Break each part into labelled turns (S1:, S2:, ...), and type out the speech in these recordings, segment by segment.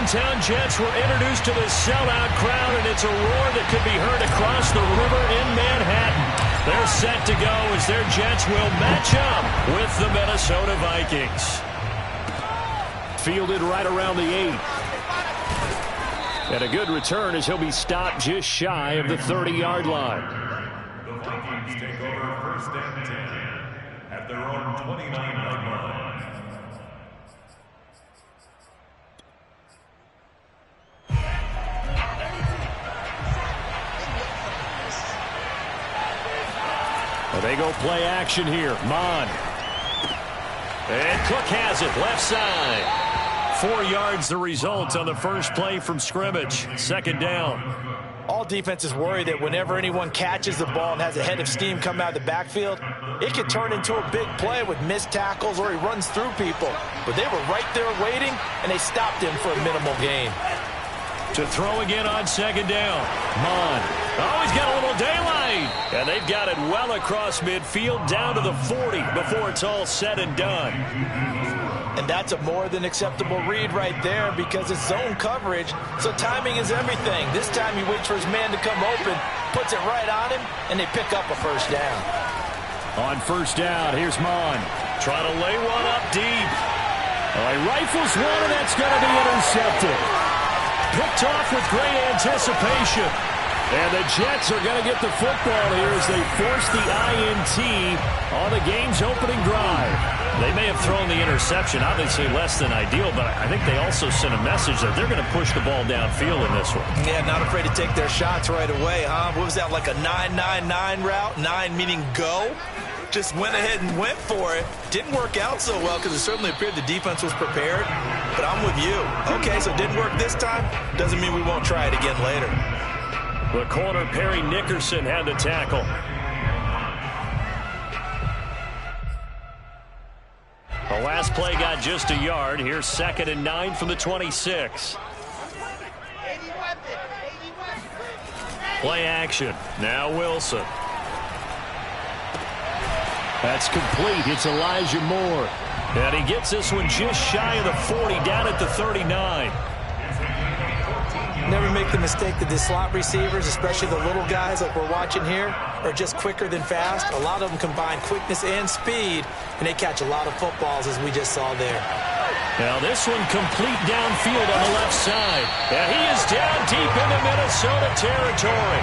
S1: hometown Jets were introduced to the sellout crowd, and it's a roar that could be heard across the river in Manhattan. They're set to go as their Jets will match up with the Minnesota Vikings. Fielded right around the 8. And a good return as he'll be stopped just shy of the 30-yard line.
S2: The Vikings take over first and 10 at their own 29-yard line.
S1: Well, they go play action here. Mon. And Cook has it left side. 4 yards the result on the first play from scrimmage. Second down.
S3: All defenses worry that whenever anyone catches the ball and has a head of steam come out of the backfield, it could turn into a big play with missed tackles or he runs through people. But they were right there waiting, and they stopped him for a minimal gain.
S1: To throw again on second down. Mon. Oh, he's got a little daylight. And they've got it well across midfield down to the 40 before it's all said and done.
S3: And that's a more than acceptable read right there because it's zone coverage, so timing is everything. This time he waits for his man to come open, puts it right on him, and they pick up a first down.
S1: On first down, here's Mon. Trying to lay one up deep. He rifles one, and that's going to be intercepted. Picked off with great anticipation. And the Jets are going to get the football here as they force the INT on the game's opening drive. They may have thrown the interception, obviously less than ideal, but I think they also sent a message that they're going to push the ball downfield in this one.
S3: Yeah, not afraid to take their shots right away, huh? What was that, like a 9-9-9 route? 9 meaning go? Just went ahead and went for it. Didn't work out so well because it certainly appeared the defense was prepared. But I'm with you. Okay, so it didn't work this time. Doesn't mean we won't try it again later.
S1: The corner, Perry Nickerson, had the tackle. The last play got just a yard. Here's 2nd and 9 from the 26. Play action. Now Wilson. That's complete. It's Elijah Moore. And he gets this one just shy of the 40, down at the 39.
S3: Never make the mistake that the slot receivers, especially the little guys like we're watching here, are just quicker than fast. A lot of them combine quickness and speed, and they catch a lot of footballs, as we just saw there.
S1: Now this one complete downfield on the left side. And he is down deep into Minnesota territory.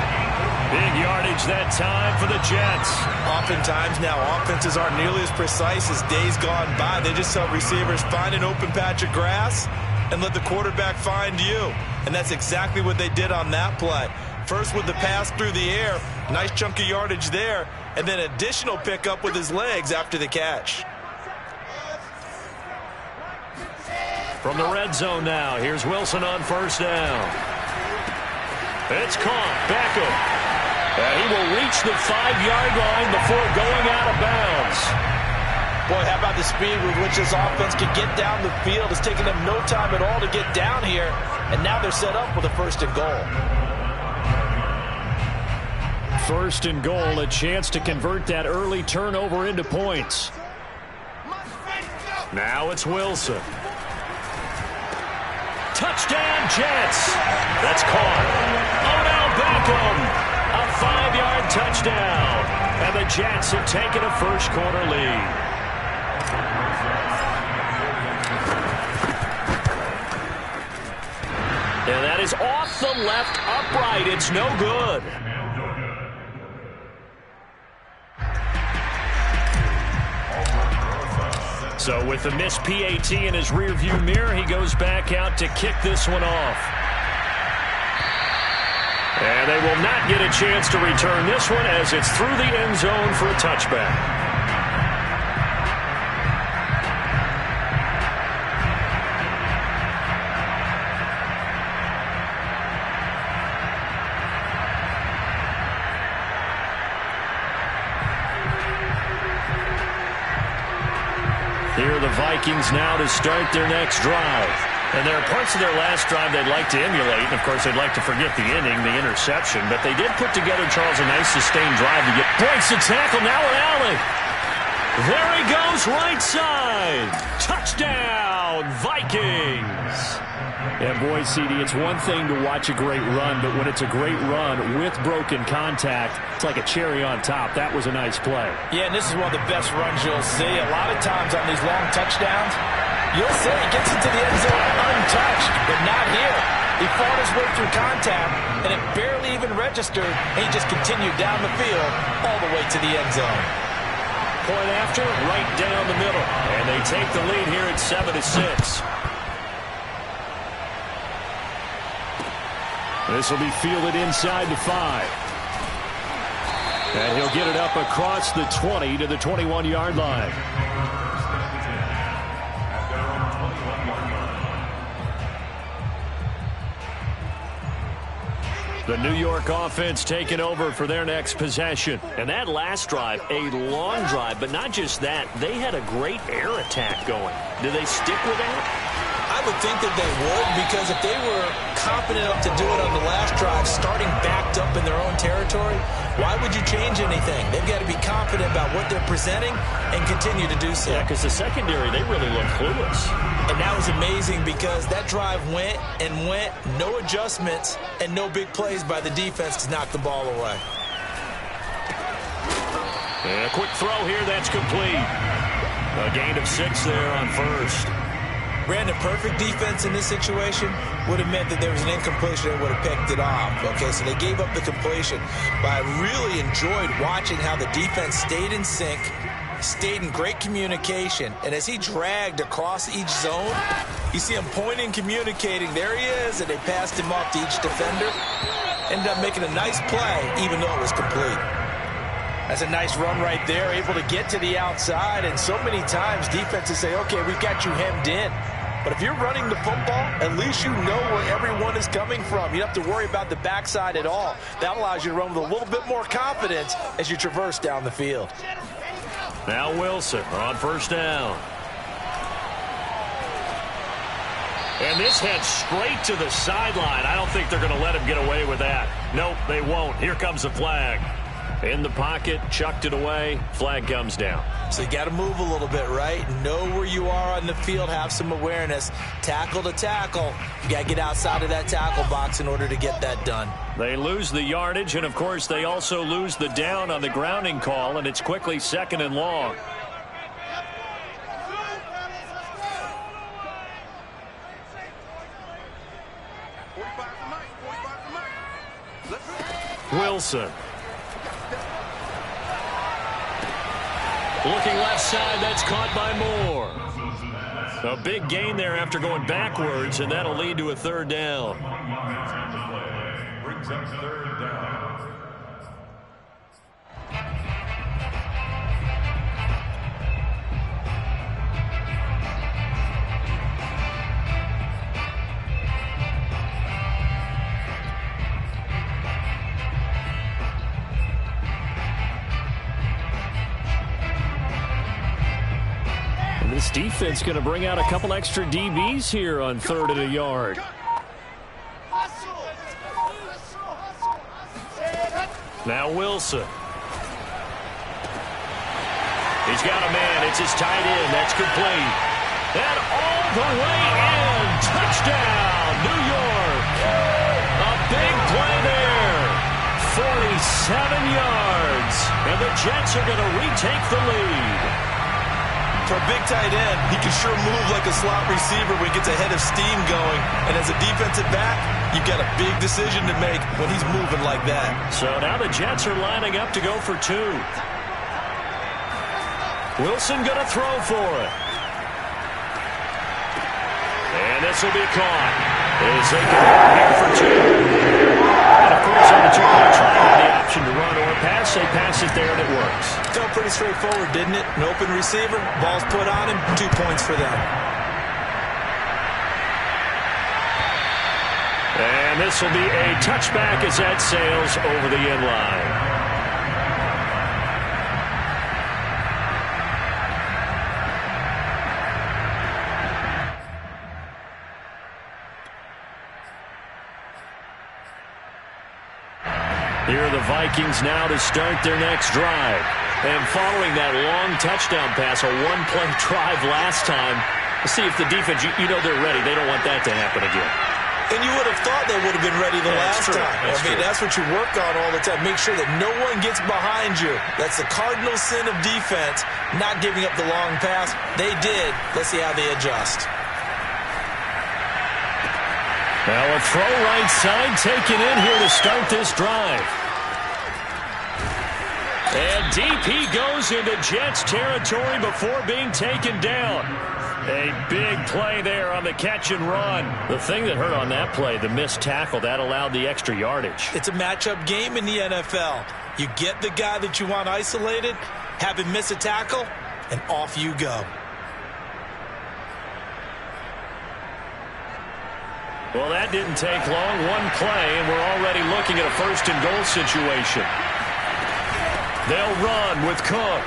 S1: Big yardage that time for the Jets.
S3: Oftentimes now, offenses aren't nearly as precise as days gone by. They just tell receivers, find an open patch of grass and let the quarterback find you. And that's exactly what they did on that play. First with the pass through the air, nice chunk of yardage there, and then additional pickup with his legs after the catch.
S1: From the red zone now, here's Wilson on first down. It's caught. Beckham. And he will reach the 5-yard line before going out of bounds.
S3: Boy, how about the speed with which this offense can get down the field? It's taken them no time at all to get down here, and now they're set up with a 1st and goal.
S1: 1st and goal, a chance to convert that early turnover into points. Now it's Wilson. Touchdown, Jets. That's caught. Odell Beckham. A 5-yard touchdown. And the Jets have taken a first-quarter lead. And that is off the left upright. It's no good. So with the missed PAT in his rearview mirror, he goes back out to kick this one off. And they will not get a chance to return this one as it's through the end zone for a touchback. Here are the Vikings now to start their next drive. And there are parts of their last drive they'd like to emulate. And, of course, they'd like to forget the inning, the interception. But they did put together, Charles, a nice sustained drive to get breaks the tackle. Now with Allen. There he goes, right side. Touchdown, Vikings. And boy, CD, it's one thing to watch a great run, but when it's a great run with broken contact, it's like a cherry on top. That was a nice play.
S3: Yeah, and this is one of the best runs you'll see. A lot of times on these long touchdowns, you'll see he gets into the end zone untouched, but not here. He fought his way through contact, and it barely even registered, and he just continued down the field all the way to the end zone.
S1: Point after, right down the middle. And they take the lead here at 7-6. This will be fielded inside the 5. And he'll get it up across the 20 to the 21-yard line. The New York offense taking over for their next possession. And that last drive, a long drive, but not just that. They had a great air attack going. Do they stick with that?
S3: I would think that they would, because if they were confident enough to do it on the last drive, starting backed up in their own territory, why would you change anything? They've got to be confident about what they're presenting and continue to do so.
S1: Yeah, because the secondary, they really look clueless.
S3: And that was amazing because that drive went and went, no adjustments, and no big plays by the defense to knock the ball away.
S1: And a quick throw here, that's complete. A gain of 6 there on first.
S3: Brandon, perfect defense in this situation would have meant that there was an incompletion and would have picked it off. Okay, so they gave up the completion. But I really enjoyed watching how the defense stayed in sync, stayed in great communication. And as he dragged across each zone, you see him pointing, communicating. There he is, and they passed him off to each defender. Ended up making a nice play, even though it was complete. That's a nice run right there, able to get to the outside. And so many times defenses say, okay, we've got you hemmed in. But if you're running the football, at least you know where everyone is coming from. You don't have to worry about the backside at all. That allows you to run with a little bit more confidence as you traverse down the field.
S1: Now Wilson on first down. And this heads straight to the sideline. I don't think they're going to let him get away with that. Nope, they won't. Here comes the flag. In the pocket, chucked it away, flag comes down.
S3: So you got to move a little bit, right? Know where you are on the field, have some awareness. Tackle to tackle. You got to get outside of that tackle box in order to get that done.
S1: They lose the yardage, and of course they also lose the down on the grounding call, and it's quickly 2nd and long. Wilson. Looking left side, that's caught by Moore. A big gain there after going backwards, and that'll lead to a 3rd down.
S2: Brings up 3rd down.
S1: This defense going to bring out a couple extra DBs here on 3rd and a yard. Now Wilson. He's got a man. It's his tight end. That's complete. And all the way in. Touchdown, New York. A big play there. 47 yards. And the Jets are going to retake the lead.
S3: For a big tight end, he can sure move like a slot receiver when he gets a head of steam going. And as a defensive back, you've got a big decision to make when he's moving like that.
S1: So now the Jets are lining up to go for 2. Wilson going to throw for it. And this will be caught. As they can go here for 2. And of course, on the 2-point try, have the option to run or pass. They pass it there, and it works.
S3: Felt pretty straightforward, didn't it? An open receiver, ball's put on him, 2 points for them.
S1: And this will be a touchback as that sails over the end line. Here are the Vikings now to start their next drive. And following that long touchdown pass, a 1-play drive last time, See if the defense, you know they're ready. They don't want that to happen again.
S3: And you would have thought they would have been ready the last time. That's what you work on all the time. Make sure that no one gets behind you. That's the cardinal sin of defense, not giving up the long pass. They did. Let's see how they adjust.
S1: Now a throw right side taken in here to start this drive. And deep he goes into Jets territory before being taken down. A big play there on the catch and run. The thing that hurt on that play, the missed tackle, that allowed the extra yardage.
S3: It's a matchup game in the NFL. You get the guy that you want isolated, have him miss a tackle, and off you go.
S1: Well, that didn't take long. One play, and we're already looking at a first-and-goal situation. They'll run with Cook.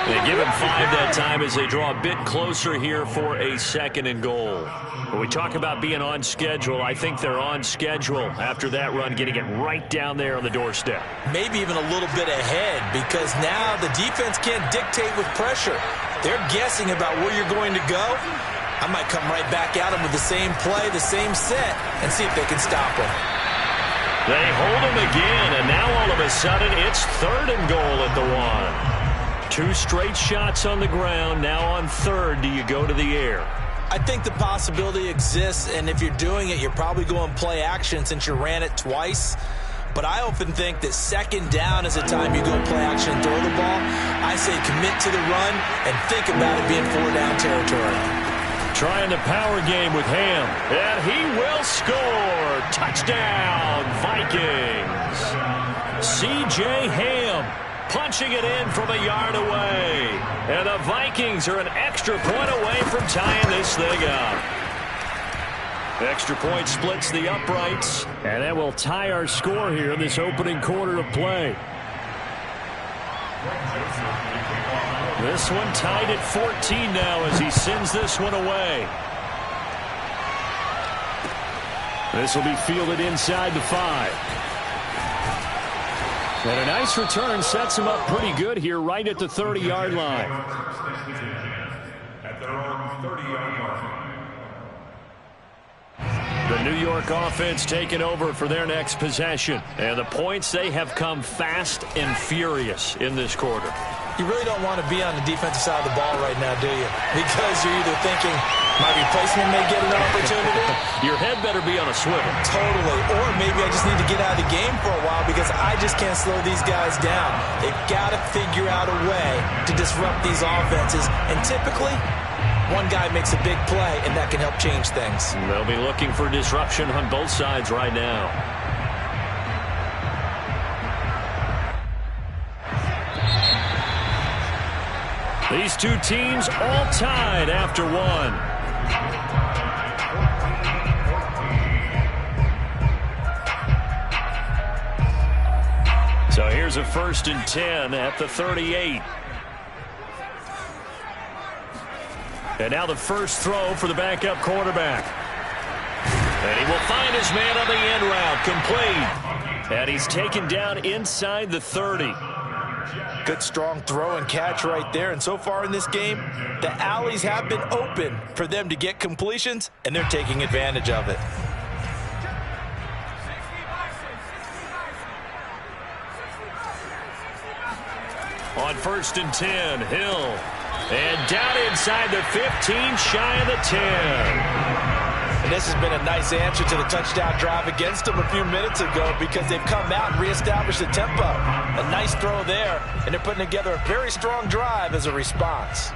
S1: They give him 5 that time as they draw a bit closer here for a 2nd and goal. When we talk about being on schedule, I think they're on schedule after that run, getting it right down there on the doorstep.
S3: Maybe even a little bit ahead, because now the defense can't dictate with pressure. They're guessing about where you're going to go. I might come right back at them with the same play, the same set, and see if they can stop them.
S1: They hold him again, and now all of a sudden it's 3rd and goal at the 1. 2 straight shots on the ground. Now on 3rd, do you go to the air?
S3: I think the possibility exists, and if you're doing it, you're probably going play action since you ran it twice. But I often think that 2nd down is the time you go play action and throw the ball. I say commit to the run and think about it being 4-down territory.
S1: Trying the power game with Ham. And he will score. Touchdown, Vikings. C.J. Ham punching it in from a yard away. And the Vikings are an extra point away from tying this thing up. Extra point splits the uprights. And that will tie our score here in this opening quarter of play. This one tied at 14 now as he sends this one away. This will be fielded inside the 5. And a nice return sets him up pretty good here right at the 30-yard line.
S2: At their own 30-yard line.
S1: The New York offense taking over for their next possession. And the points, they have come fast and furious in this quarter.
S3: You really don't want to be on the defensive side of the ball right now, do you? Because you're either thinking, my replacement may get an opportunity.
S1: Your head better be on a swivel.
S3: Totally. Or maybe I just need to get out of the game for a while because I just can't slow these guys down. They've got to figure out a way to disrupt these offenses. And typically, one guy makes a big play, and that can help change things.
S1: They'll be looking for disruption on both sides right now. These two teams all tied after 1. So here's a 1st and 10 at the 38. And now the first throw for the backup quarterback. And he will find his man on the end route, complete. And he's taken down inside the 30.
S3: Good strong throw and catch right there. And so far in this game, the alleys have been open for them to get completions, and they're taking advantage of it.
S1: On 1st and 10, Hill. And down inside the 15, shy of the 10.
S3: And this has been a nice answer to the touchdown drive against them a few minutes ago because they've come out and reestablished the tempo. A nice throw there, and they're putting together a very strong drive as a response.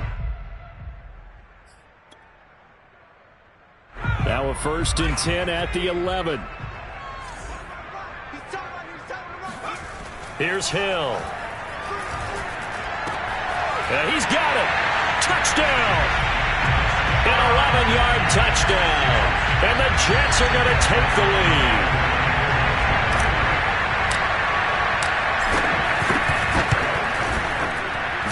S1: Now a 1st and 10 at the 11. Here's Hill. And he's got it. Touchdown. An 11-yard touchdown. And the Jets are going to take the lead.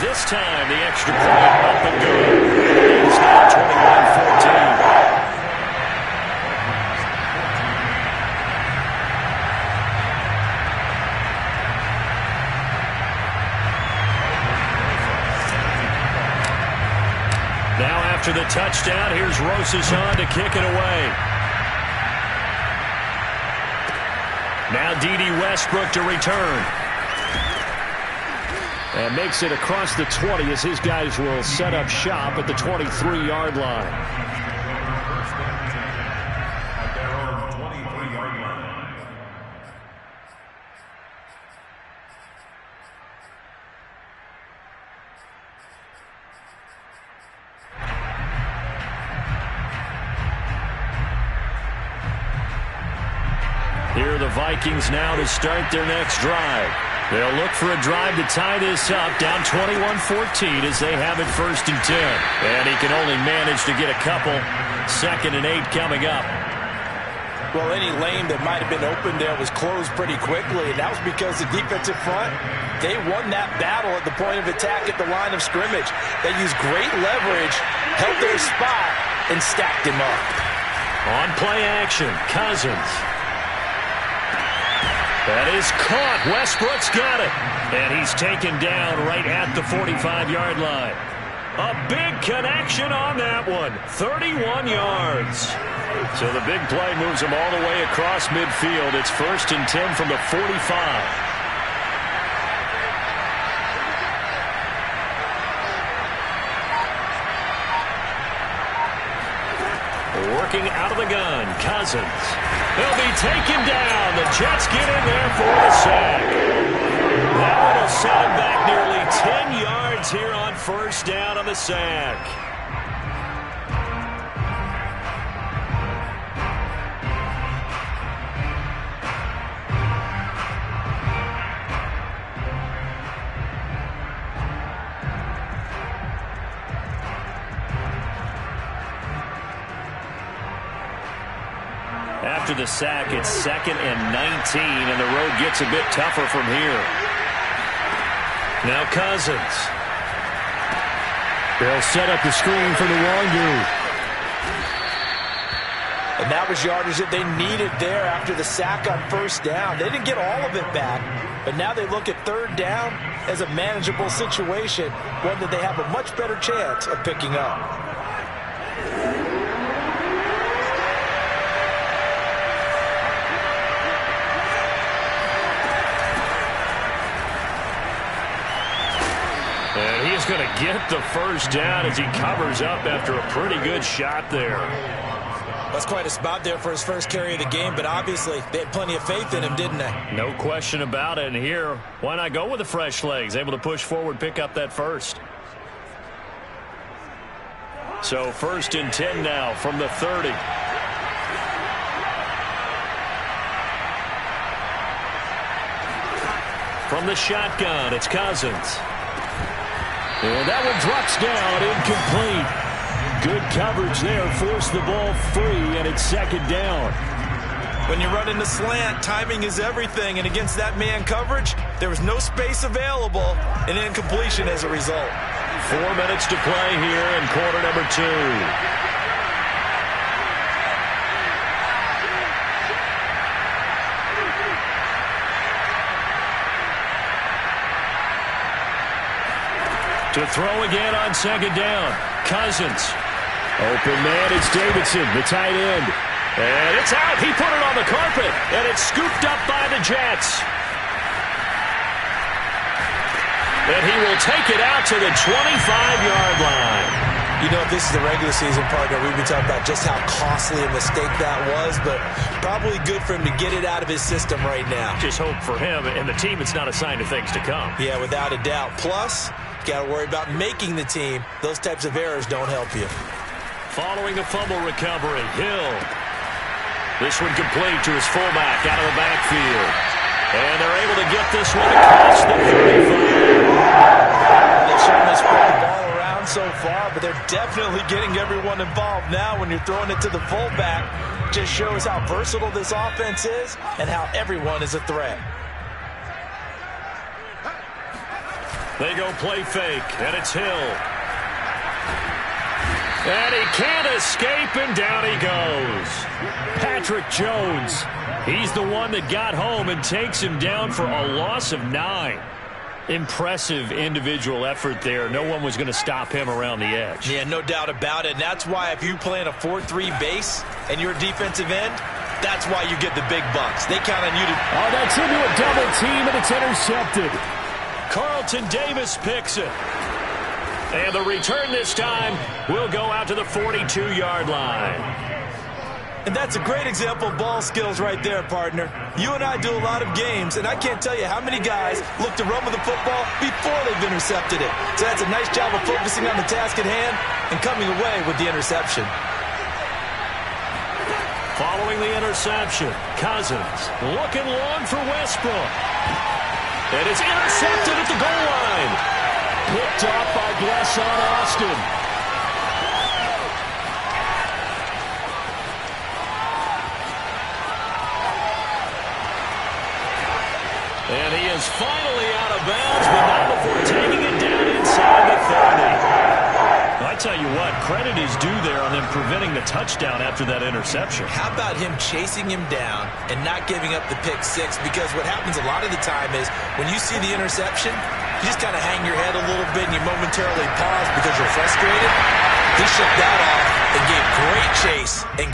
S1: This time, the extra point up and good. It's now 21-14. After the touchdown, here's Rosas on to kick it away. Now D.D. Westbrook to return. And makes it across the 20 as his guys will set up shop at the 23-yard line. Here are the Vikings now to start their next drive. They'll look for a drive to tie this up, down 21-14 as they have it 1st and 10. And he can only manage to get a couple. 2nd and 8 coming up.
S3: Well, any lane that might have been open there was closed pretty quickly, and that was because the defensive front, they won that battle at the point of attack at the line of scrimmage. They used great leverage, held their spot, and stacked him up.
S1: On play action, Cousins. That is caught. Westbrook's got it. And he's taken down right at the 45-yard line. A big connection on that one. 31 yards. So the big play moves him all the way across midfield. It's 1st and 10 from the 45. Working out of the gun, Cousins. He'll be taken down. The Jets get in there for the sack. That one will set him back nearly 10 yards here on 1st down on the sack. After the sack, it's 2nd and 19, and the road gets a bit tougher from here. Now Cousins. They'll set up the screen for the Wangu.
S3: And that was yardage that they needed there after the sack on 1st down. They didn't get all of it back, but now they look at 3rd down as a manageable situation, one that they have a much better chance of picking up.
S1: And he's going to get the 1st down as he covers up after a pretty good shot there.
S3: That's quite a spot there for his first carry of the game, but obviously they had plenty of faith in him, didn't they?
S1: No question about it. And here, why not go with the fresh legs? Able to push forward, pick up that 1st. So 1st and 10 now from the 30. From the shotgun, it's Cousins. And that one drops down, incomplete. Good coverage there, forced the ball free, and it's 2nd down.
S3: When you run into slant, timing is everything, and against that man coverage, there was no space available, and incompletion as a result.
S1: 4 minutes to play here in quarter number 2. To throw again on 2nd down. Cousins. Open man, it's Davidson, the tight end. And it's out. He put it on the carpet. And it's scooped up by the Jets. And he will take it out to the 25-yard line.
S3: You know, if this is the regular season, partner, we've been talking about just how costly a mistake that was, but probably good for him to get it out of his system right now.
S1: Just hope for him and the team it's not a sign of things to come.
S3: Yeah, without a doubt. Plus, got to worry about making the team. Those types of errors don't help you.
S1: Following a fumble recovery, Hill. This one complete to his fullback out of the backfield. And they're able to get this one across the 35.
S3: They certainly spread the ball around so far, but they're definitely getting everyone involved now when you're throwing it to the fullback. Just shows how versatile this offense is and how everyone is a threat.
S1: They go play fake, and it's Hill. And he can't escape, and down he goes. Patrick Jones. He's the one that got home and takes him down for a loss of 9. Impressive individual effort there. No one was going to stop him around the edge.
S3: Yeah, no doubt about it. And that's why if you play in a 4-3 base and you're a defensive end, that's why you get the big bucks. They count on you to...
S1: Oh, that's into a double team, and it's intercepted. Carlton Davis picks it. And the return this time will go out to the 42-yard line.
S3: And that's a great example of ball skills right there, partner. You and I do a lot of games, and I can't tell you how many guys look to run with the football before they've intercepted it. So that's a nice job of focusing on the task at hand and coming away with the interception.
S1: Following the interception, Cousins looking long for Westbrook. And it's intercepted at the goal line. Picked off by Blesson Austin. And he is finally out of bounds, but not before taking it down inside the 30. I tell you what, credit is due there on them preventing the touchdown after that interception.
S3: How about him chasing him down and not giving up the pick six? Because what happens a lot of the time is when you see the interception, you just kind of hang your head a little bit and you momentarily pause because you're frustrated. He shook that off and gave great chase and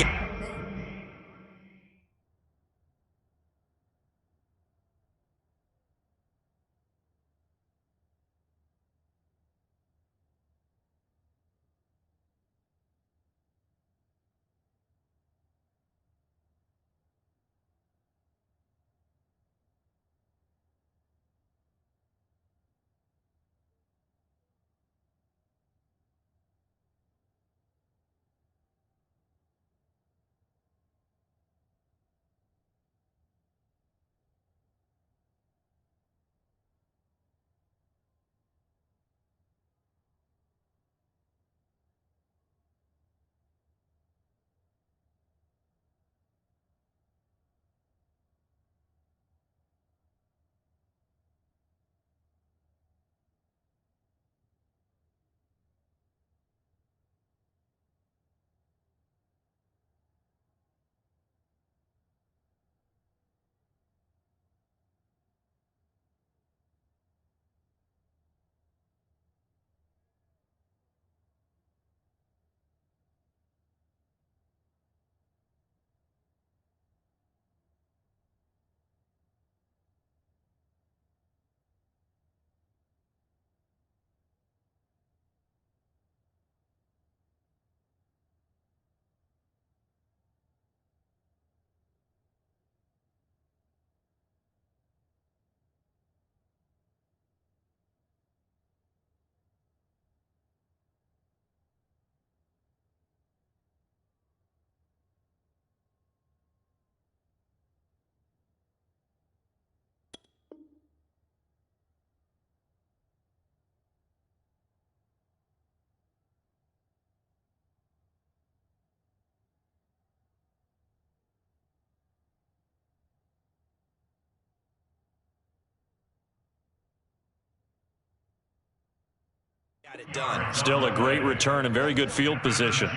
S3: got it done.
S1: Still a great return and very good field position.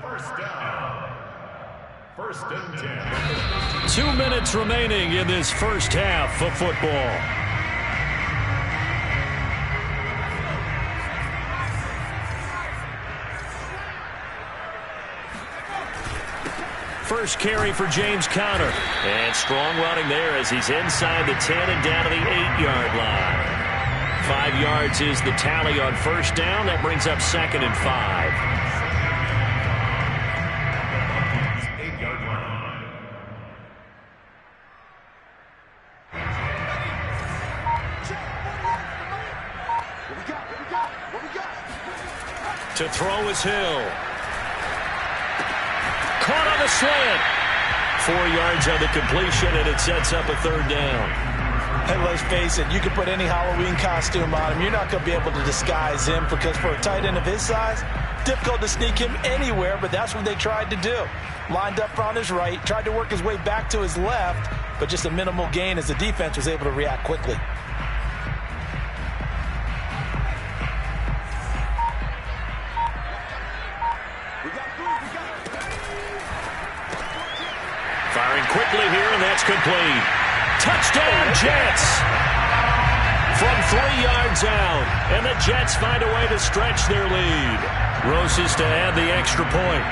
S2: First down. First and 10.
S1: 2 minutes remaining in this first half of football. First carry for James Conner. And strong running there as he's inside the 10 and down to the 8-yard line. 5 yards is the tally on first down. That brings up 2nd and 5.
S2: 8-yard line.
S1: To throw is Hill. Caught on the slant. 4 yards on the completion, and it sets up a 3rd down.
S3: Hey, let's face it, you can put any Halloween costume on him. You're not going to be able to disguise him because for a tight end of his size, difficult to sneak him anywhere, but that's what they tried to do. Lined up on his right, tried to work his way back to his left, but just a minimal gain as the defense was able to react quickly. Firing quickly here, and that's complete. Touchdown, Jets.
S1: from 3 yards out. And the Jets find a way to stretch their lead. Roses to add the extra point.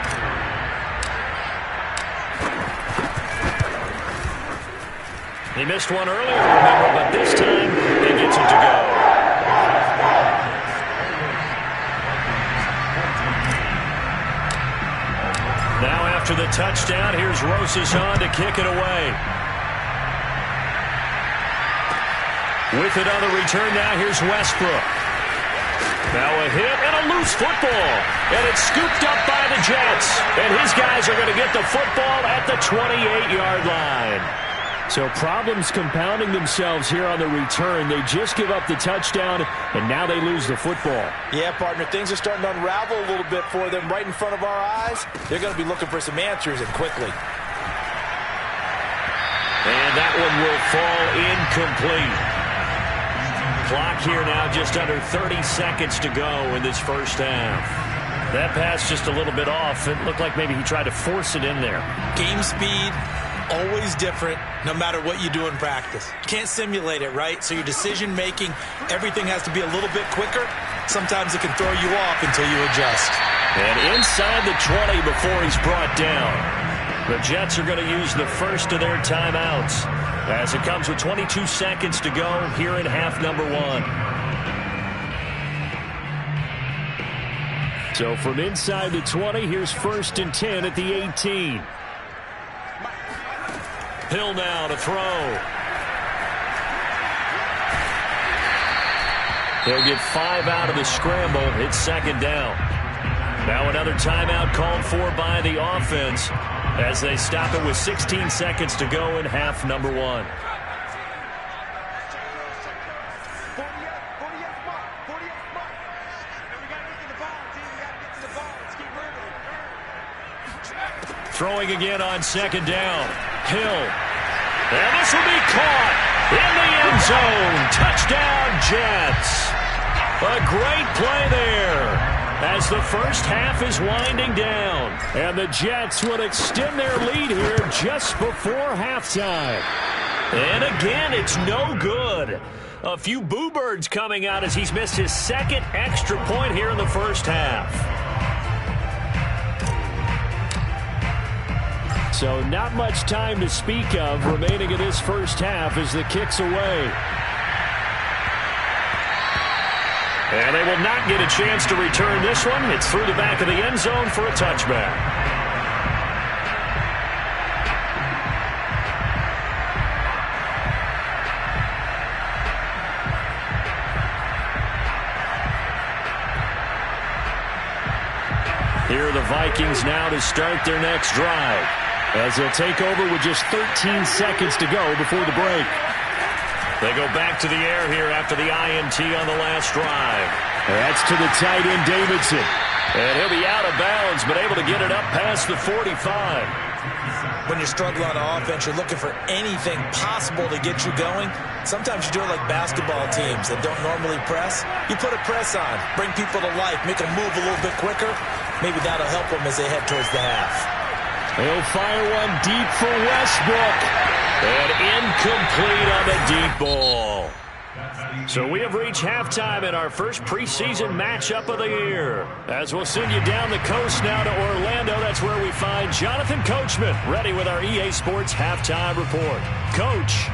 S1: He missed one earlier, remember, but this time he gets it to go. Now after the touchdown, here's Roses on to kick it away. With it on the return now, here's Westbrook. Now a hit and a loose football. And it's scooped up by the Jets. And his guys are going to get the football at the 28-yard line. So problems compounding themselves here on the return. They just give up the touchdown, and now they lose the football.
S3: Yeah, partner, things are starting to unravel a little bit for them right in front of our eyes. They're going to be looking for some answers, and quickly.
S1: And that one will fall incomplete. Clock here now just under 30 seconds to go in this first half. That pass just a little bit off. It looked like maybe he tried to force it in there.
S3: Game speed, always different, no matter what you do in practice. You can't simulate it, right? So your decision-making, everything has to be a little bit quicker. Sometimes it can throw you off until you adjust.
S1: And inside the 20 before he's brought down. The Jets are going to use the first of their timeouts as it comes with 22 seconds to go here in half number 1. So from inside the 20, here's 1st and 10 at the 18. Hill now to throw. He'll get 5 out of the scramble. It's 2nd down. Now another timeout called for by the offense as they stop it with 16 seconds to go in half number 1. Throwing again on 2nd down. Hill. And this will be caught in the end zone. Touchdown, Jets. A great play there as the first half is winding down. And the Jets will extend their lead here just before halftime. And again, it's no good. A few boo birds coming out as he's missed his 2nd extra point here in the first half. So not much time to speak of remaining in this first half as the kick's away. And they will not get a chance to return this one. It's through the back of the end zone for a touchback. Here are the Vikings now to start their next drive, as they'll take over with just 13 seconds to go before the break. They go back to the air here after the INT on the last drive. That's to the tight end, Davidson. And he'll be out of bounds, but able to get it up past the 45.
S3: When you struggle on offense, you're looking for anything possible to get you going. Sometimes you do it like basketball teams that don't normally press. You put a press on, bring people to life, make them move a little bit quicker. Maybe that'll help them as they head towards the half.
S1: He'll fire one deep for Westbrook. And incomplete on the deep ball. So we have reached halftime in our first preseason matchup of the year. As we'll send you down the coast now to Orlando, that's where we find Jonathan Coachman, ready with our EA Sports halftime report. Coach.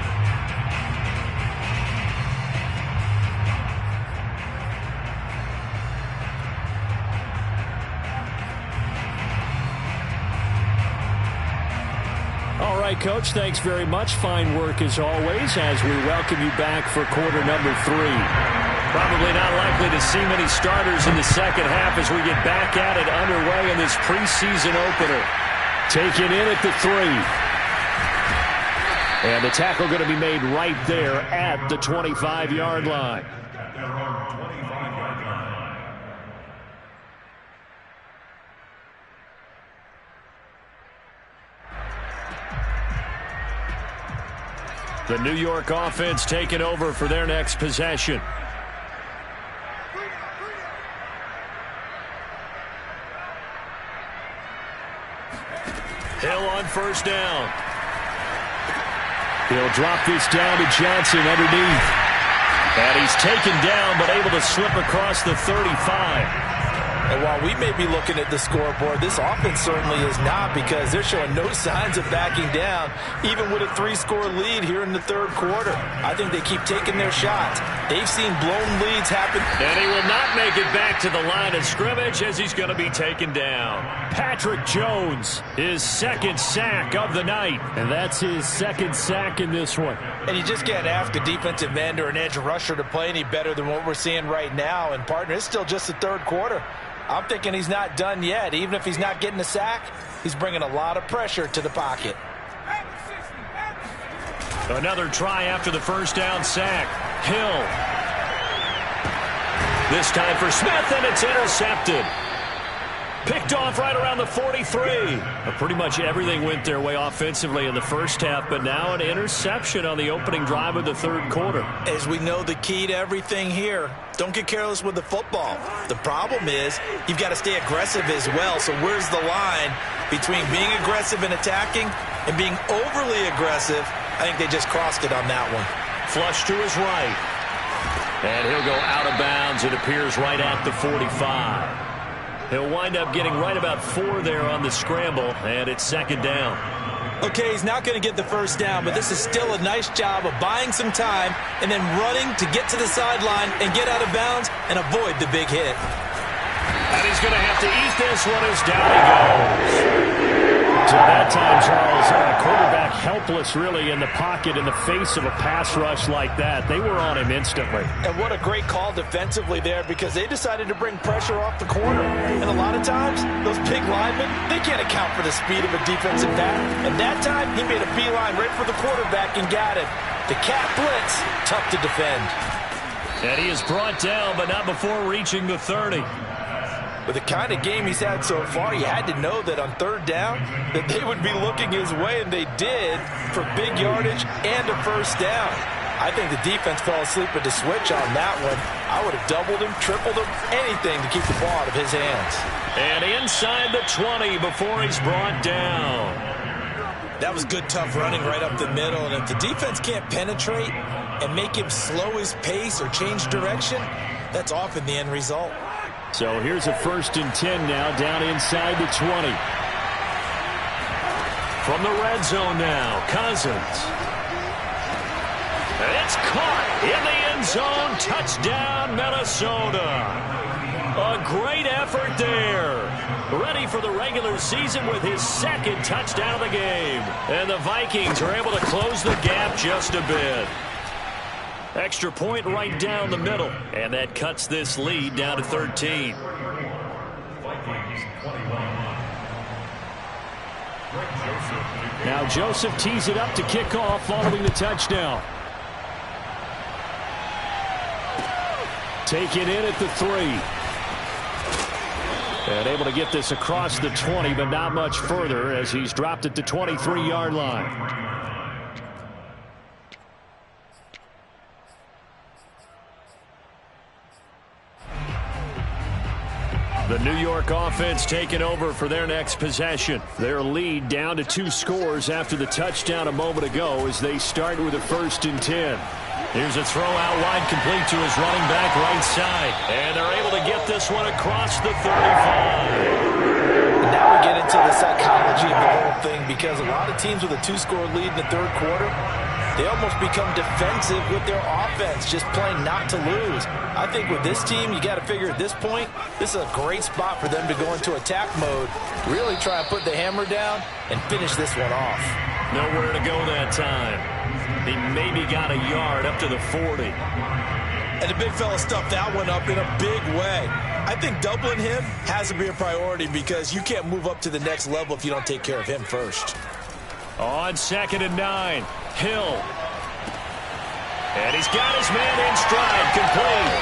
S1: All right, Coach, thanks very much. Fine work as always as we welcome you back for quarter number 3. Probably not likely to see many starters in the second half as we get back at it underway in this preseason opener. Taken in at the 3. And the tackle going to be made right there at the 25-yard line. The New York offense taking over for their next possession. Hill on first down. He'll drop this down to Johnson underneath. And he's taken down, but able to slip across the 35.
S3: And while we may be looking at the scoreboard, this offense certainly is not, because they're showing no signs of backing down, even with a 3-score lead here in the third quarter. I think they keep taking their shots. They've seen blown leads happen.
S1: And he will not make it back to the line of scrimmage as he's going to be taken down. Patrick Jones, his second sack of the night. And that's his second sack in this one.
S3: And you just can't ask a defensive end or an edge rusher to play any better than what we're seeing right now. And, partner, it's still just the third quarter. I'm thinking he's not done yet. Even if he's not getting a sack, he's bringing a lot of pressure to the pocket.
S1: Another try after the first down sack. Hill. This time for Smith, and it's intercepted. Picked off right around the 43. Pretty much everything went their way offensively in the first half, but now an interception on the opening drive of the third quarter.
S3: As we know, the key to everything here, don't get careless with the football. The problem is you've got to stay aggressive as well. So where's the line between being aggressive and attacking and being overly aggressive? I think they just crossed it on that one.
S1: Flush to his right. And he'll go out of bounds. It appears right at the 45. He'll wind up getting right about 4 there on the scramble, and it's second down.
S3: Okay, he's not going to get the first down, but this is still a nice job of buying some time and then running to get to the sideline and get out of bounds and avoid the big hit.
S1: And he's going to have to eat this one as down he goes. So that time, Charles, quarterback helpless really in the pocket in the face of a pass rush like that. They were on him instantly.
S3: And what a great call defensively there, because they decided to bring pressure off the corner. And a lot of times, those big linemen, they can't account for the speed of a defensive back. And that time, he made a beeline right for the quarterback and got it. The cat blitz, tough to defend.
S1: And he is brought down, but not before reaching the 30.
S3: With the kind of game he's had so far, you had to know that on third down that they would be looking his way, and they did, for big yardage and a first down. I think the defense fell asleep at the switch on that one. I would have doubled him, tripled him, anything to keep the ball out of his hands.
S1: And inside the 20 before he's brought down.
S3: That was good, tough running right up the middle, and if the defense can't penetrate and make him slow his pace or change direction, that's often the end result.
S1: So here's a 1st and 10 now, down inside the 20. From the red zone now, Cousins. It's caught in the end zone. Touchdown, Minnesota. A great effort there. Ready for the regular season with his second touchdown of the game. And the Vikings are able to close the gap just a bit. Extra point right down the middle. And that cuts this lead down to 13. Now Joseph tees it up to kick off following the touchdown. Take it in at the 3. And able to get this across the 20, but not much further as he's dropped at the 23-yard line. The New York offense taking over for their next possession. Their lead down to 2 scores after the touchdown a moment ago as they start with a 1st and 10. Here's a throw out wide, complete to his running back right side. And they're able to get this one across the 35.
S3: And now we get into the psychology of the whole thing, because a lot of teams with a 2-score lead in the third quarter, they almost become defensive with their offense, just playing not to lose. I think with this team, you got to figure at this point, this is a great spot for them to go into attack mode, really try to put the hammer down and finish this one off.
S1: Nowhere to go that time. He maybe got a yard up to the 40.
S3: And the big fella stuffed that one up in a big way. I think doubling him has to be a priority, because you can't move up to the next level if you don't take care of him first.
S1: On 2nd and 9, Hill. And he's got his man in stride, complete.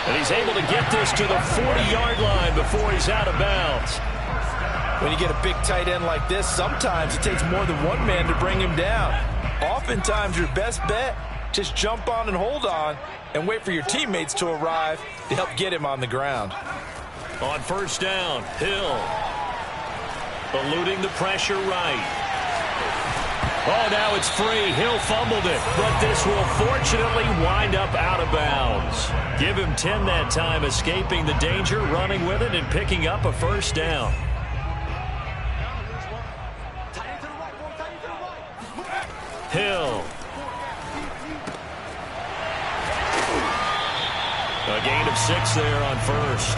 S1: And he's able to get this to the 40-yard line before he's out of bounds.
S3: When you get a big tight end like this, sometimes it takes more than one man to bring him down. Oftentimes, your best bet, just jump on and hold on and wait for your teammates to arrive to help get him on the ground.
S1: On 1st down, Hill. Eluding the pressure right. Oh, now it's free. Hill fumbled it, but this will fortunately wind up out of bounds. Give him 10 that time, escaping the danger, running with it, and picking up a first down. Hill. A gain of 6 there on first.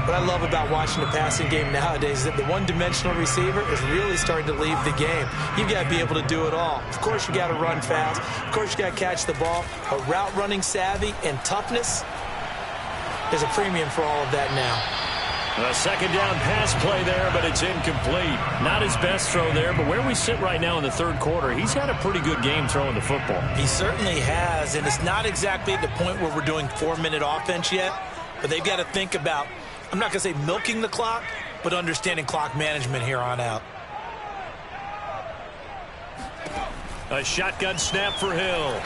S4: What I love about watching the passing game nowadays is that the one-dimensional receiver is really starting to leave the game. You've got to be able to do it all. Of course, you got to run fast. Of course, you got to catch the ball. But route running savvy and toughness, there's a premium for all of that now.
S1: A second down pass play there, but it's incomplete. Not his best throw there, but where we sit right now in the third quarter, he's had a pretty good game throwing the football.
S4: He certainly has, and it's not exactly at the point where we're doing 4-minute offense yet, but they've got to think about, I'm not going to say milking the clock, but understanding clock management here on out.
S1: A shotgun snap for Hill.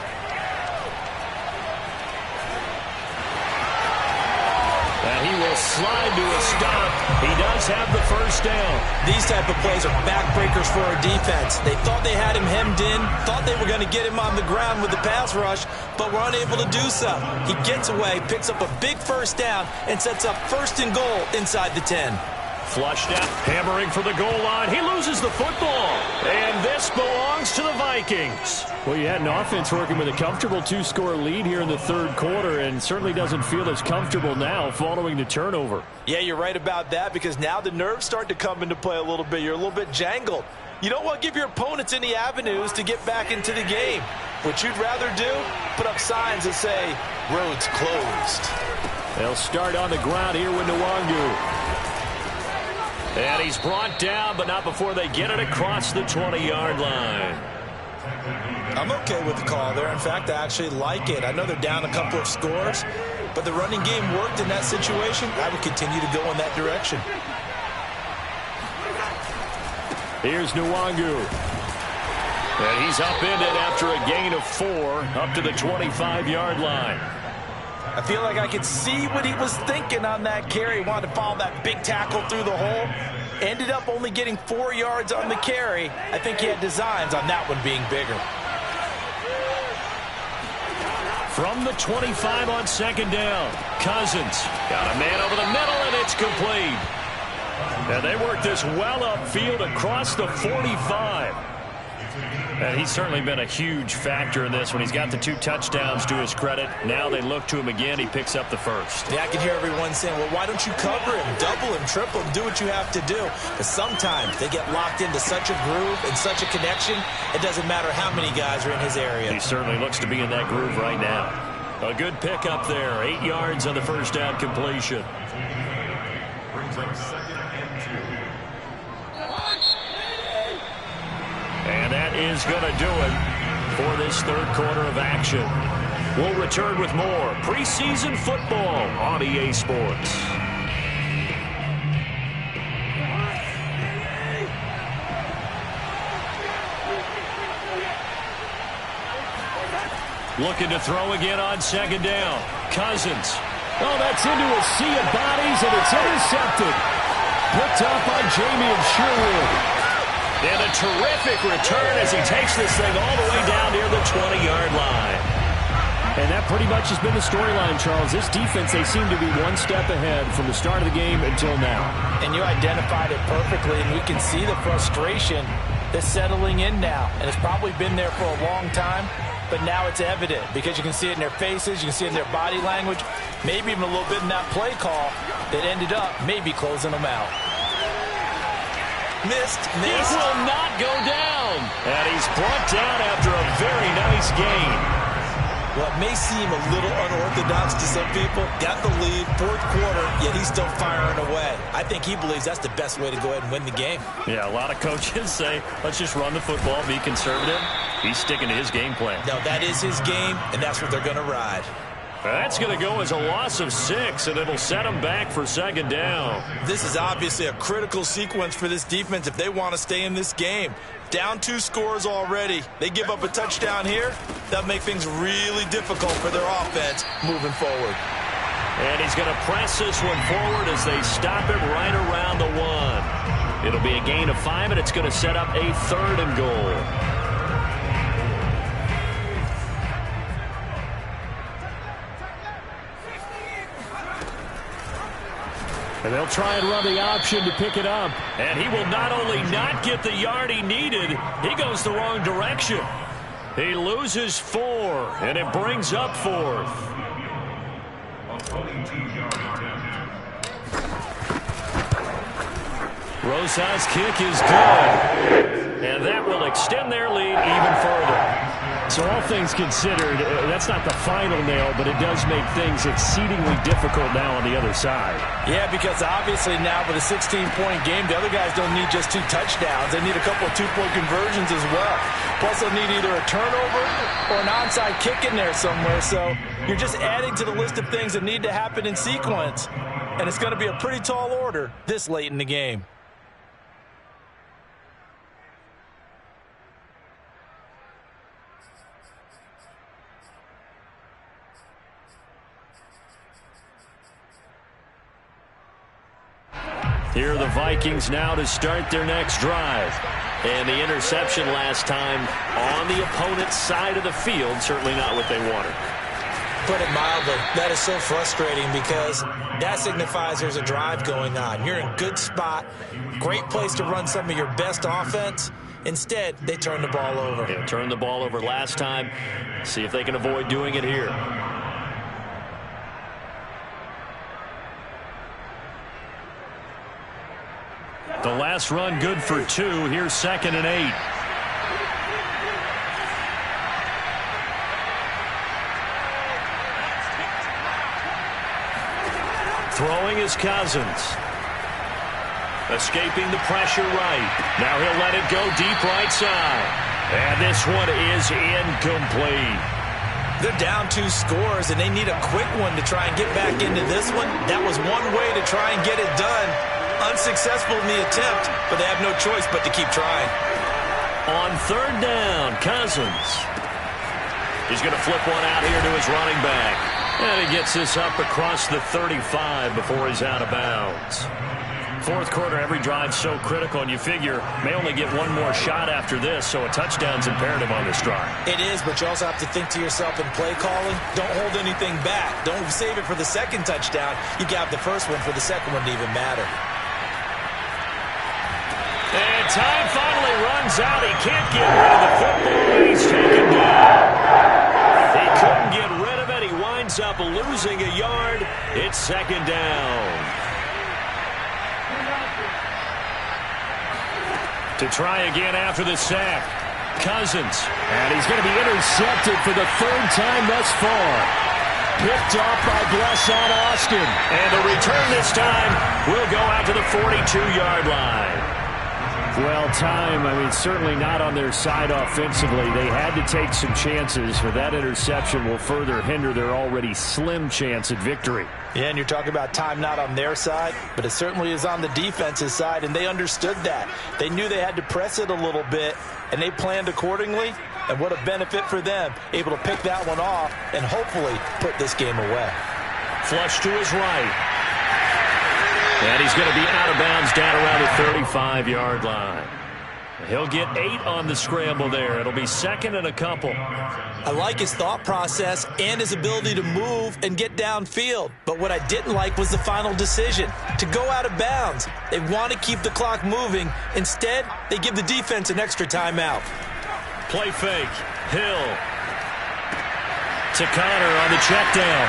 S1: And he will slide to a stop. He does have the first down.
S4: These type of plays are backbreakers for our defense. They thought they had him hemmed in, thought they were going to get him on the ground with the pass rush, but were unable to do so. He gets away, picks up a big first down, and sets up 1st and goal inside the 10.
S1: Flushed out, hammering for the goal line. He loses the football. And this belongs to the Vikings. Well, you had an offense working with a comfortable 2-score lead here in the third quarter, and certainly doesn't feel as comfortable now following the turnover.
S4: Yeah, you're right about that, because now the nerves start to come into play a little bit. You're a little bit jangled. You don't want to give your opponents any avenues to get back into the game. What you'd rather do, put up signs that say, roads closed.
S1: They'll start on the ground here with Nwangu. And he's brought down, but not before they get it across the 20-yard line.
S4: I'm okay with the call there. In fact, I actually like it. I know they're down a couple of scores, but the running game worked in that situation. I would continue to go in that direction.
S1: Here's Nwangu. And he's upended after a gain of 4 up to the 25-yard line.
S4: I feel like I could see what he was thinking on that carry. He wanted to follow that big tackle through the hole. Ended up only getting 4 yards on the carry. I think he had designs on that one being bigger.
S1: From the 25 on second down, Cousins got a man over the middle, and it's complete. And they work this well upfield across the 45. And he's certainly been a huge factor in this when he's got the 2 touchdowns to his credit. Now they look to him again. He picks up the first.
S4: Yeah, I can hear everyone saying, well, why don't you cover him, double him, triple him, do what you have to do. But sometimes they get locked into such a groove and such a connection, it doesn't matter how many guys are in his area.
S1: He certainly looks to be in that groove right now. A good pickup there. 8 yards on the first down completion.
S2: Brings up 2nd and 2.
S1: And that is going to do it for this third quarter of action. We'll return with more preseason football on EA Sports. Looking to throw again on second down. Cousins. Oh, that's into a sea of bodies, and it's intercepted. Picked up by Jamie Sherwood. And a terrific return as he takes this thing all the way down near the 20-yard line.
S5: And that pretty much has been the storyline, Charles. This defense, they seem to be one step ahead from the start of the game until now.
S4: And you identified it perfectly, and we can see the frustration that's settling in now. And it's probably been there for a long time, but now it's evident because you can see it in their faces, you can see it in their body language, maybe even a little bit in that play call that ended up maybe closing them out. Missed.
S1: It will not go down. And he's brought down after a very nice gain.
S4: Well, it may seem a little unorthodox to some people. Got the lead, fourth quarter, yet he's still firing away. I think he believes that's the best way to go ahead and win the game.
S1: Yeah, a lot of coaches say, let's just run the football, be conservative. He's sticking to his game plan.
S4: No, that is his game, and that's what they're going to ride.
S1: That's going to go as a loss of 6, and it'll set them back for second down.
S4: This is obviously a critical sequence for this defense if they want to stay in this game. Down 2 scores already. They give up a touchdown here. That'll make things really difficult for their offense moving forward.
S1: And he's going to press this one forward as they stop him right around the 1. It'll be a gain of 5, and it's going to set up a 3rd and goal.
S5: And they'll try and run the option to pick it up.
S1: And he will not only not get the yard he needed, he goes the wrong direction. He loses 4, and it brings up 4th. Rosas' kick is good. And that will extend their lead even further.
S5: So all things considered, that's not the final nail, but it does make things exceedingly difficult now on the other side.
S4: Yeah, because obviously now with a 16-point game, the other guys don't need just 2 touchdowns. They need a couple of 2-point conversions as well. Plus, they'll need either a turnover or an onside kick in there somewhere. So you're just adding to the list of things that need to happen in sequence. And it's going to be a pretty tall order this late in the game.
S1: Here are the Vikings now to start their next drive. And the interception last time on the opponent's side of the field, certainly not what they wanted.
S4: Put it mildly, that is so frustrating because that signifies there's a drive going on. You're in a good spot, great place to run some of your best offense. Instead, they turn the ball over.
S1: Yeah, turned the ball over last time. See if they can avoid doing it here. The last run good for 2. Here's 2nd and 8. Throwing is Cousins. Escaping the pressure right. Now he'll let it go deep right side. And this one is incomplete.
S4: They're down 2 scores, and they need a quick one to try and get back into this one. That was one way to try and get it done. Unsuccessful in the attempt, but they have no choice but to keep trying.
S1: On 3rd down, Cousins. He's going to flip one out here to his running back. And he gets this up across the 35 before he's out of bounds. 4th quarter, every drive so critical, and you figure may only get one more shot after this, so a touchdown's imperative on this drive.
S4: It is, but you also have to think to yourself in play calling, don't hold anything back. Don't save it for the second touchdown. You got the first one for the second one to even matter.
S1: And time finally runs out. He can't get rid of the football, and he's taken down. He couldn't get rid of it. He winds up losing a yard. It's 2nd down. To try again after the sack. Cousins.
S5: And he's going to be intercepted for the 3rd time thus far. Picked off by Blesson Austin.
S1: And the return this time will go out to the 42-yard line.
S5: Well, certainly not on their side offensively. They had to take some chances, but that interception will further hinder their already slim chance at victory.
S4: Yeah, and you're talking about time not on their side, but it certainly is on the defense's side, and they understood that. They knew they had to press it a little bit, and they planned accordingly, and what a benefit for them, able to pick that one off and hopefully put this game away.
S1: Flush to his right. And he's going to be out of bounds down around the 35-yard line. He'll get 8 on the scramble there. It'll be 2nd and a couple.
S4: I like his thought process and his ability to move and get downfield. But what I didn't like was the final decision, to go out of bounds. They want to keep the clock moving. Instead, they give the defense an extra timeout.
S1: Play fake. Hill. To Connor on the check down.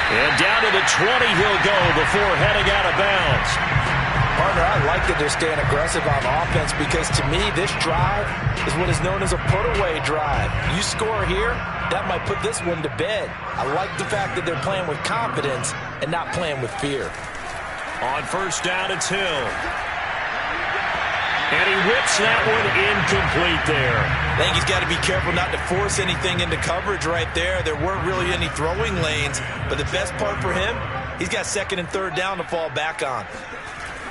S1: And down to the 20 he'll go before heading out of bounds.
S4: Partner, I like that they're staying aggressive on offense because to me, this drive is what is known as a put-away drive. You score here, that might put this one to bed. I like the fact that they're playing with confidence and not playing with fear.
S1: On 1st down, it's Hill. And he whips that one incomplete there.
S4: I think he's got to be careful not to force anything into coverage right there. There weren't really any throwing lanes, but the best part for him, he's got 2nd and 3rd down to fall back on.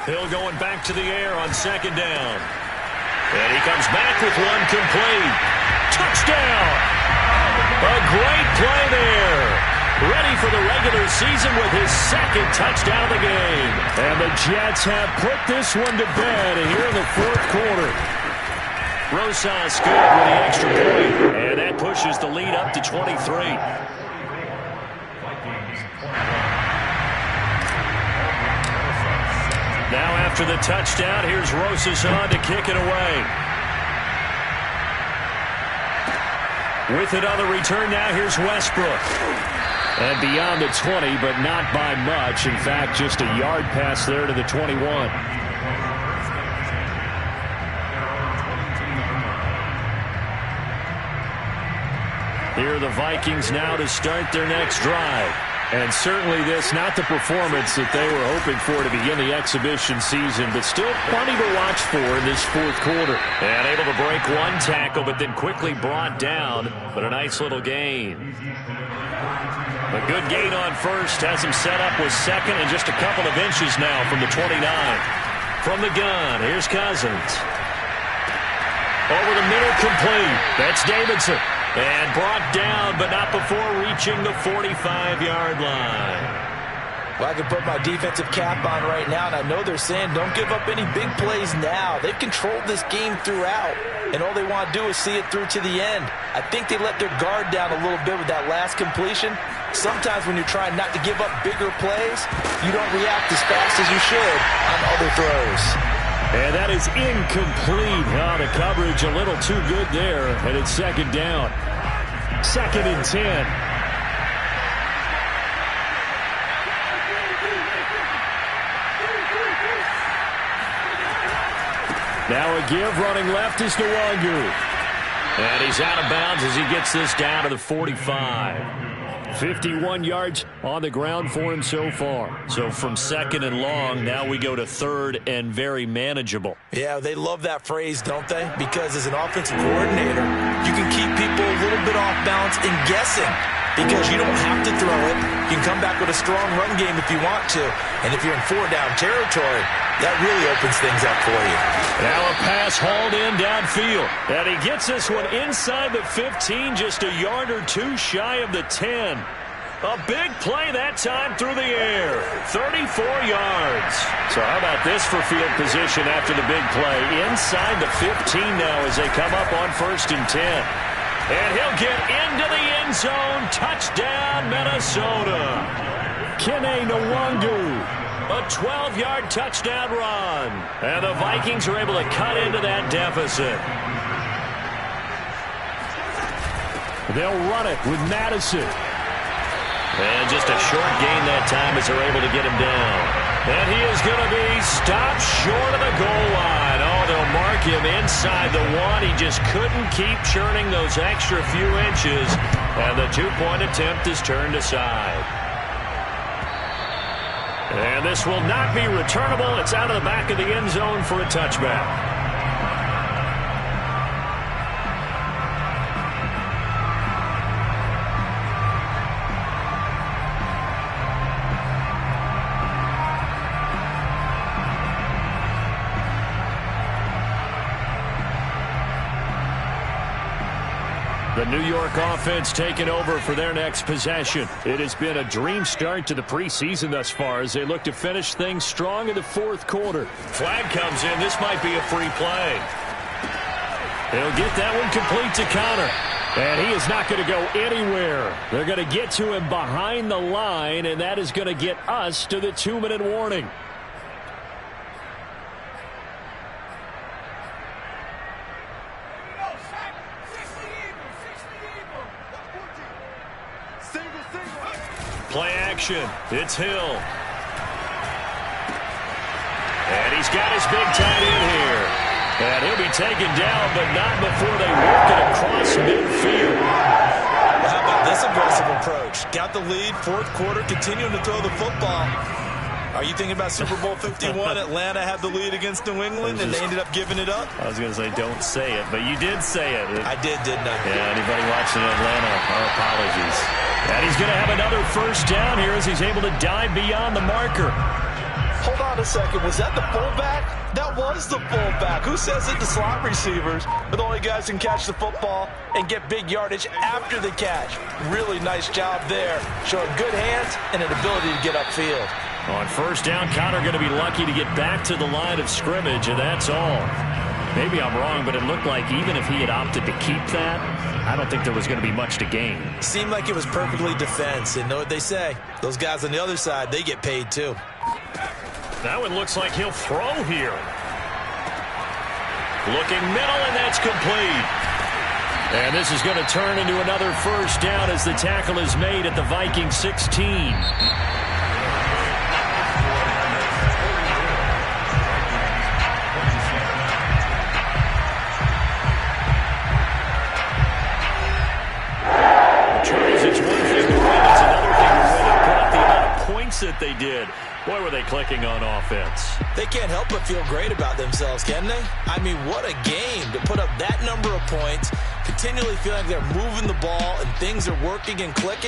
S1: Hill going back to the air on 2nd down. And he comes back with one complete. Touchdown! A great play there. Ready for the regular season with his 2nd touchdown of the game.
S5: And the Jets have put this one to bed here in the 4th quarter.
S1: Rosas good with the extra point. And that pushes the lead up to 23. Now after the touchdown, here's Rosas on to kick it away. With it on the return now, here's Westbrook. And beyond the 20, but not by much. In fact, just a yard pass there to the 21. Here are the Vikings now to start their next drive. And certainly this, not the performance that they were hoping for to begin the exhibition season, but still plenty to watch for in this fourth quarter. And able to break one tackle, but then quickly brought down, but a nice little gain. A good gain on first has him set up with second and just a couple of inches now from the 29. From the gun, here's Cousins. Over the middle, complete. That's Davidson. And brought down, but not before reaching the 45-yard line.
S4: Well, I can put my defensive cap on right now, and I know they're saying don't give up any big plays now. They've controlled this game throughout, and all they want to do is see it through to the end. I think they let their guard down a little bit with that last completion. Sometimes when you're trying not to give up bigger plays, you don't react as fast as you should on other throws.
S1: And that is incomplete. Oh, the coverage a little too good there, and it's second down. Second and 10. Now a give, running left is Nwangu. And he's out of bounds as he gets this down to the 45. 51 yards on the ground for him so far. So from second and long, now we go to third and very manageable.
S4: Yeah, they love that phrase, don't they? Because as an offensive coordinator, you can keep people a little bit off balance and guessing. Because you don't have to throw it. You can come back with a strong run game if you want to. And if you're in four-down territory, that really opens things up for you.
S1: Now a pass hauled in downfield. And he gets this one inside the 15, just a yard or two shy of the 10. A big play that time through the air. 34 yards. So how about this for field position after the big play? Inside the 15 now as they come up on first and 10. And he'll get into the end zone. Touchdown, Minnesota. Kene Nwangu. A 12-yard touchdown run. And the Vikings are able to cut into that deficit. They'll run it with Madison. And just a short gain that time as they're able to get him down. And he is going to be stopped short of the goal line. Oh, they'll mark him inside the one. He just couldn't keep churning those extra few inches. And the two-point attempt is turned aside. And this will not be returnable. It's out of the back of the end zone for a touchback. The New York offense taking over for their next possession. It has been a dream start to the preseason thus far as they look to finish things strong in the fourth quarter. Flag comes in. This might be a free play. He'll get that one complete to Connor. And he is not going to go anywhere. They're going to get to him behind the line, and that is going to get us to the 2-minute warning. Play action. It's Hill. And he's got his big tight end here. And he'll be taken down, but not before they work it across midfield.
S4: Well, how about this aggressive approach? Got the lead, fourth quarter, continuing to throw the football. Are you thinking about Super Bowl 51? Atlanta had the lead against New England, and they ended up giving it up?
S1: I was going to say, don't say it, but you did say it.
S4: I did, didn't I?
S1: Yeah, anybody watching Atlanta, our apologies. And he's going to have another first down here as he's able to dive beyond the marker.
S4: Hold on a second. Was that the fullback? That was the fullback. Who says it to slot receivers? But the only guys who can catch the football and get big yardage after the catch. Really nice job there. Showing good hands and an ability to get upfield.
S1: On first down, Connor going to be lucky to get back to the line of scrimmage, and that's all. Maybe I'm wrong, but it looked like even if he had opted to keep that, I don't think there was going to be much to gain.
S4: Seemed like it was perfectly defense, and know what they say. Those guys on the other side, they get paid too.
S1: That one looks like he'll throw here. Looking middle, and that's complete. And this is going to turn into another first down as the tackle is made at the Viking 16. Charles, it's one thing to win. It's another thing to win and put up the amount of points that they did. Boy, were they clicking on offense.
S4: They can't help but feel great about themselves, can they? I mean, what a game to put up that number of points, continually feeling like they're moving the ball and things are working and clicking.